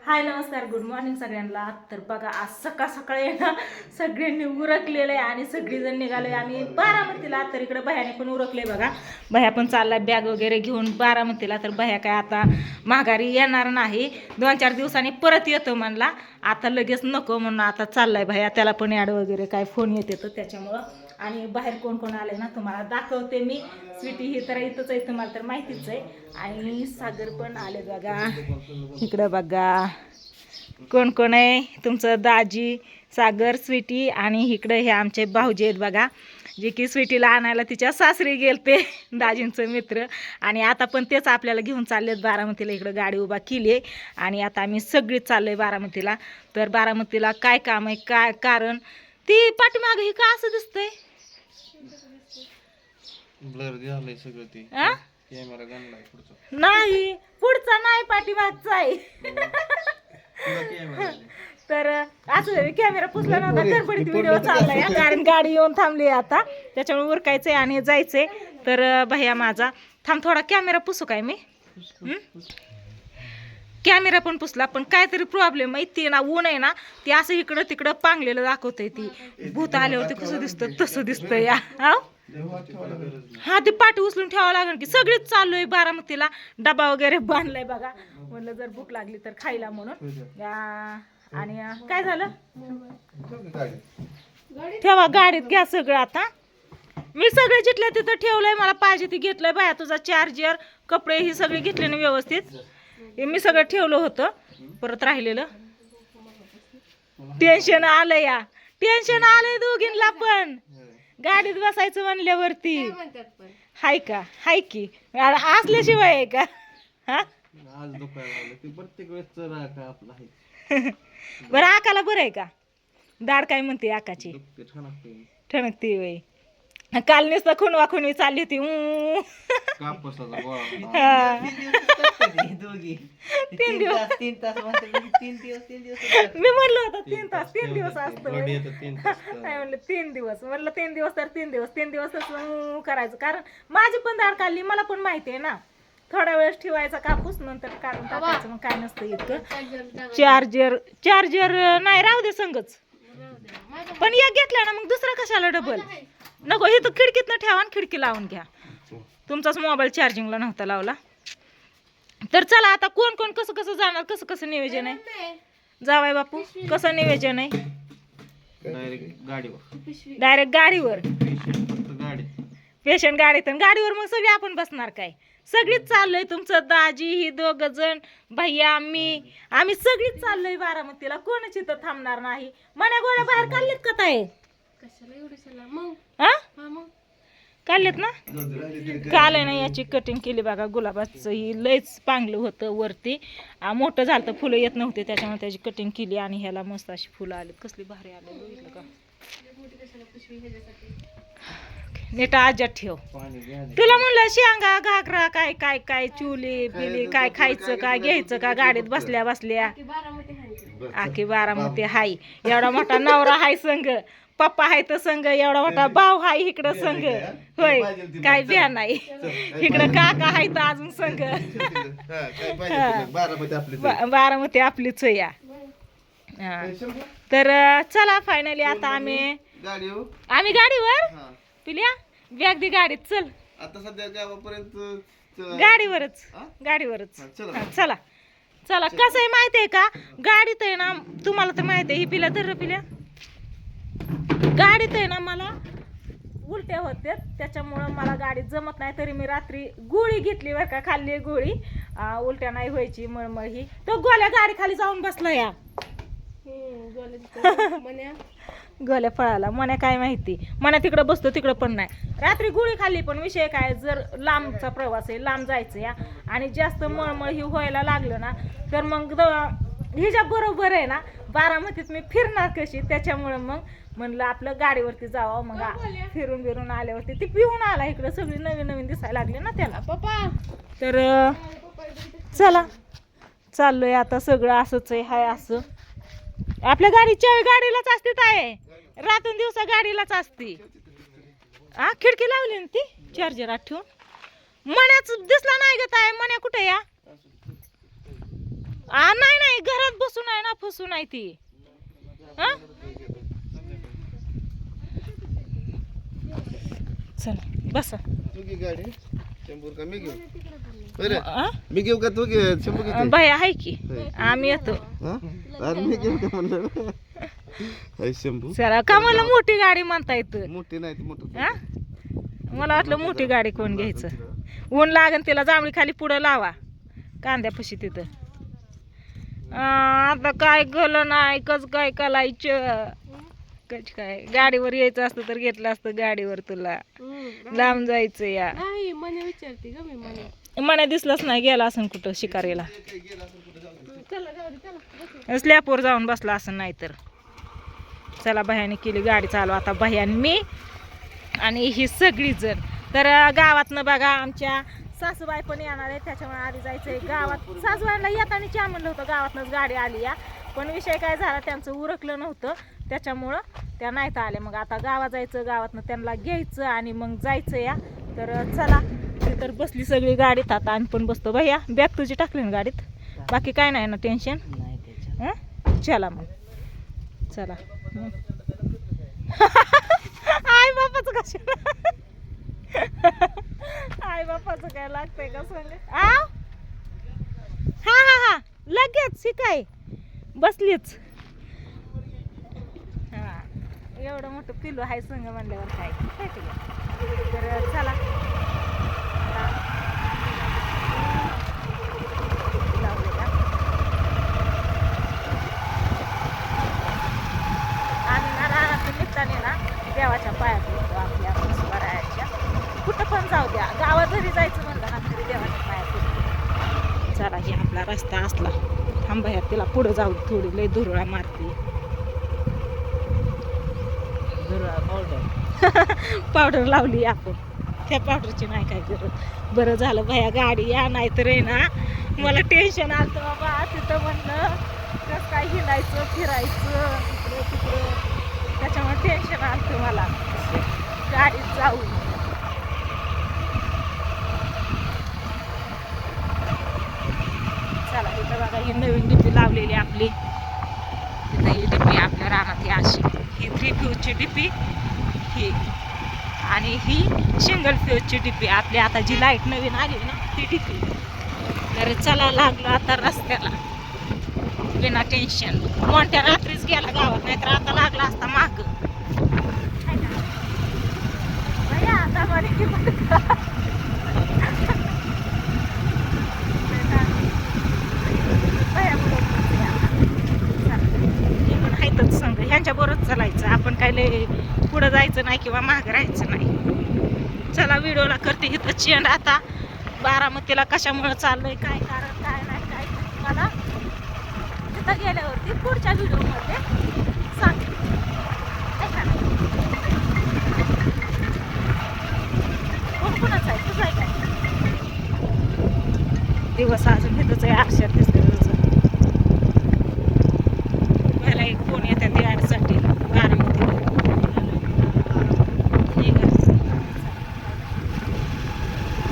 हाय नमस्कार good morning सगळ्यांना. तर बघा आज सकाळ सकाळी ना सगळ्यांनी उरकलेलं आहे आणि सगळीजण निघालोय आम्ही बारामतीला. तर इकडे भयाने पण उरकले बघा. भया पण चाललाय बॅग वगैरे घेऊन बारामतीला. तर भया काय आता माघारी येणार नाही, 2-4 दिवसांनी परत येतो म्हणला. आता लगेच नको म्हणून आता चाललाय भया. त्याला पण ॲड वगैरे काय फोन येते तर त्याच्यामुळं. आणि बाहेर कोण कोण आले ना तुम्हाला दाखवते मी. स्वीटी ही तर इथंच आहे, तुम्हाला तर माहितीच आहे. आणि सागर पण आले बघा इकडं. बघा कोण कोण आहे तुमचं दाजी, सागर, स्वीटी आणि इकडं हे आमचे भाऊजी आहेत बघा, जे की स्वीटीला आणायला तिच्या सासरी गेलते, दाजींचं मित्र. आणि आता पण तेच आपल्याला घेऊन चाललेत बारामतीला. इकडं गाडी उभा केली आहे आणि आता आम्ही सगळीच चाललोय बारामतीला. तर बारामतीला काय काम आहे, काय कारण ती पाठीमागे ही का असं दिसतंय ब्लर झालंय सगळं ते. हा कॅमेरा गणलाय पुढचा. नाही, पुढचा नाही पाठीमागचा आहे. तर असं कॅमेरा पुसला नव्हता, गडबडीत व्हिडिओ चाललाय कारण गाडी येऊन थांबली आता, त्याच्यामुळे उरकायचंय आणि जायचंय. तर भैया माझा थांब थोडा कॅमेरा पुसू काय मी. कॅमेरा पण पुसला पण काहीतरी प्रॉब्लेम आहे. ती ना ऊन आहे ना, ती असं इकडं तिकडं पांगलेलं दाखवतंय. ती भूत आल्यावरती कसं दिसतं तसं दिसतं या. हा ती पाठी उचलून ठेवावं लागेल की. सगळीच चाललोय बारामतीला. डबा वगैरे बांधलाय बघा, म्हणलं जर भूक लागली तर खायला म्हणून. आणि काय झालं, ठेवा गाडीत घ्या सगळं. आता मी सगळे जिथल्या तिथं ठेवलंय, मला पाहिजे ती घेतलंय. बाया तुझा चार्जर, कपडे ही सगळे घेतले ना व्यवस्थित. हे मी सगळं ठेवलं होतं, परत राहिलेलं. टेन्शन आलं या, टेन्शन आलंय दोघींना पण. गाडीत बसायचं म्हणल्यावरती हाय का, हाय की असल्याशिवाय आहे का. हा आज दुखायला लागलं ते प्रत्येक वेळेस चरा का आपला आहे. बरं आकाला बरं आहे का, दाढ काय म्हणते आकाची, दुखते ठणकते. ठणकते वय. काल नुसतं खुणवा खुणवी चालली होती. कापसाचा गोळा. 3 दिवस मी म्हणलं होतं 3 तास 3 दिवस असतं. म्हणलं 3 दिवस, म्हणलं 3 दिवस तर 3 दिवस 3 दिवस करायचं. कारण माझी पण दाढ काढली, मला पण माहिती आहे ना. थोड्या वेळेस ठेवायचा कापूस, नंतर काढून टाकायचं. मग काय नसतं इतकं. चार्जर नाही राहू दे संगच, पण एक घेतला ना मग दुसरा कशाला डबल. नको, हे तर खिडकीतनं ठेवा आणि खिडकी लावून घ्या. तुमचाच मोबाईल चार्जिंगला नव्हता लावला. तर चला आता कोण कोण कसं कसं जाणार, कसं कसं नियोजन आहे जावाय बापू, कसं नियोजन आहे. डायरेक्ट गाडीवर पेशंट गाडीत, गाडीवर मग सगळी आपण बसणार काय. सगळीच चाललोय, तुमचं दाजी, ही 2 जण, भैया, मी, आम्ही सगळीच चाललोय बारामतीला. कोणच इथं थांबणार नाही. मन्या गोळ्या बाहेर काढलेत का ताई, काढलेत ना. काल आहे ना याची कटिंग केली बघा, गुलाबाचं ही लयच चांगलं होतं वरती. मोठं झालं तर फुलं येत नव्हते, त्याच्यामुळे त्याची कटिंग केली आणि ह्याला मस्त अशी फुलं आली. कसली भारी आले बघितलं का. नीट आज्यात ठेव. तुला म्हणलं शेंगा, घागरा, काय काय काय, चुली बिली काय खायचं का घ्यायचं का गाडीत बसल्या बसल्या. आखी बारामती हाय. एवढा मोठा नवरा हाय संग, पप्पा हाय तर संग, एवढा मोठा भाऊ हाय इकडं संग. होय काय द्या नाही, इकडं काका हाय तर अजून संग. बारामती आपलीच या. तर चला फायनली आता आम्ही गाडीवर. पिल्या बॅग दे गाडीत, चल आता सध्या गावापर्यंत गाडीवरच चला चला. कसं आहे माहिती आहे का, गाडीत आहे ना, तुम्हाला तर माहिती आहे, ही पिल्या तर पिल्या गाडीत आहे ना मला उलट्या होत्या, त्याच्यामुळं मला गाडीत जमत नाही. तरी मी रात्री गोळी घेतली बरं का, खाल्ली गोळी, उलट्या नाही व्हायची, मळमळ ही. तो गोल्या गाडी खाली जाऊन बसला या. गोल्या पळाला. मन्या काय माहिती, मन्या तिकडं बसतो तिकडं पण नाही. रात्री गोळी खाल्ली, पण विषय काय, जर लांबचा प्रवास आहे, लांब जायचं या, आणि जास्त मळमळ ही व्हायला लागलं ना, तर मग हिच्या बरोबर आहे ना बारामतीत मी फिरणार कशी. त्याच्यामुळं मग म्हणलं आपलं गाडीवरती जावं. मग फिरून बिरून आल्यावरती ती पिऊन आला इकडं, सगळी नवीन नवीन दिसायला लागली ना त्याला पप्पा. तर चला चाललोय आता. सगळं असंच आहे, हाय असं. आपल्या गाडीच्या गाडीलाच असते ताय, रातून दिवसा गाडीलाच असते. खिडकी लावली ना ती चार्जर ठेवून. मण्याच दिसला नाही ग ताय, मण्या कुठे या. नाही घरात फसू नाही ती हा चल बस तू घे गाडी शंभर का मी घेऊ बरं मी घेऊ का तू घे शंभर किती बाई आहे की आम्ही येतो हा अरे मी घेऊ का म्हणलं हाय शंभू चला का मला मोठी गाडी म्हणता येतं मोठी नाही ती मोठी हा मला वाटलं मोठी गाडी कोण घ्यायचं ऊन लागन तिला जांभळी खाली पुढं लावा कांद्यापाशी तिथं आता काय गलं नाही कस काय कलायचं कच काय गाडीवर यायचं असतं तर घेतलं असतं गाडीवर तुला लांब जायचं या मने विचारते ग मी मने मना दिसलंच नाही गेला असं कुठं शिकारीला स्लॅपवर जाऊन बसला असं नाही तर चला भयाने केली गाडी चालू आता भयान मी आणि ही सगळी जण तर गावातनं बघा आमच्या सासूबाई पण येणार आहे त्याच्यामुळे आधी जायचंय गावात सासूबाईला येताना चहा म्हणलं होतं गावातनंच गाडी आली या पण विषय काय झाला त्यांचं उरकलं नव्हतं त्याच्यामुळं त्या नाहीत आले मग आता गावात जायचं गावातनं त्यांना घ्यायचं आणि मग जायचं या तर चला ती तर बसली सगळी गाडीत आता आम्ही पण बसतो भैया बॅग तुझी टाकली ना गाडीत बाकी काय नाही ना टेन्शन चला मग चला आई बापाचं कशाला आई बापाचं काय लागतंय का सांग हा हा हा लगेच शिकाय बसलीच हा एवढं मोठं पिल्लू आहे संग म्हणल्यावर काय तर चला आम्ही ना रानातून निघताना ना देवाच्या पायात येतो आपल्या स्वरायाच्या कुठं पण जाऊ द्या गावात जरी जायचं म्हणलं ना तरी देवाच्या पायात येतो चला हे आपला रस्ता असला थांबा ह्या तिला पुढं जाऊ थोडी लय धुरळा मारते पावडर लावली आपण त्या पावडरची नाही काय गरज बरं झालं भया गाडी या नाही तर आहे ना मला टेन्शन आलं बाबा तिथं म्हणलं कसं काय हिंडायचं फिरायचं इकडं तिकडं त्याच्यामुळे टेन्शन आलं मला गाडीत जाऊ चला इथं बघा ही नवीन डिपी लावलेली आपली तिथं ही डिपी आपल्या रानात ही अशी ही 3 फ्यूजची डिपी ही आणि ही सिंगल फ्यूजची डिपी आपली आता जी लाईट नवीन आली ना ती डिपी तर चला लागलो आता रस्त्याला बिना टेन्शन मोठ्या रात्रीच गेला गावात नाहीतर आता लागला असता माग संघ ह्यांच्या बरोबर चालायचं आपण काय लय पुढं जायचं नाही किंवा मागं राहायचं नाही चला व्हिडिओला करते इथं चेंड आता बारामतीला कशामुळं चाललंय काय कारण काय नाही काय मला तिथं गेल्यावरती पुढच्या व्हिडिओमध्ये सांगते कोण कोणाचं आहे तुझं आहे काय दिवस अजून इथंच आहे अक्षर